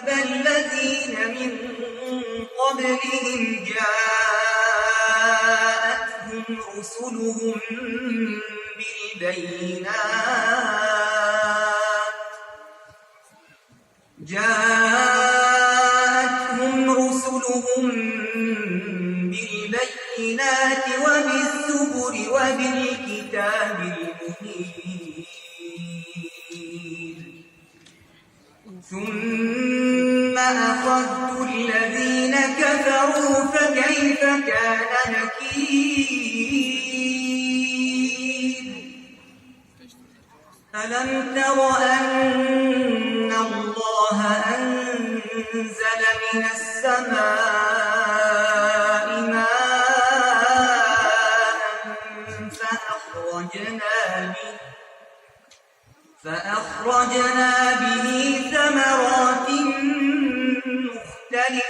الذين من قبلهم جاءتهم رسلهم بالبينات وبالزبر وبالكتاب المنير ثم أخذت الذين كفروا فكيف كان نكير ألم تر أن الله أنزل من السماء ماء فأخرجنا به ثمرات مختلفة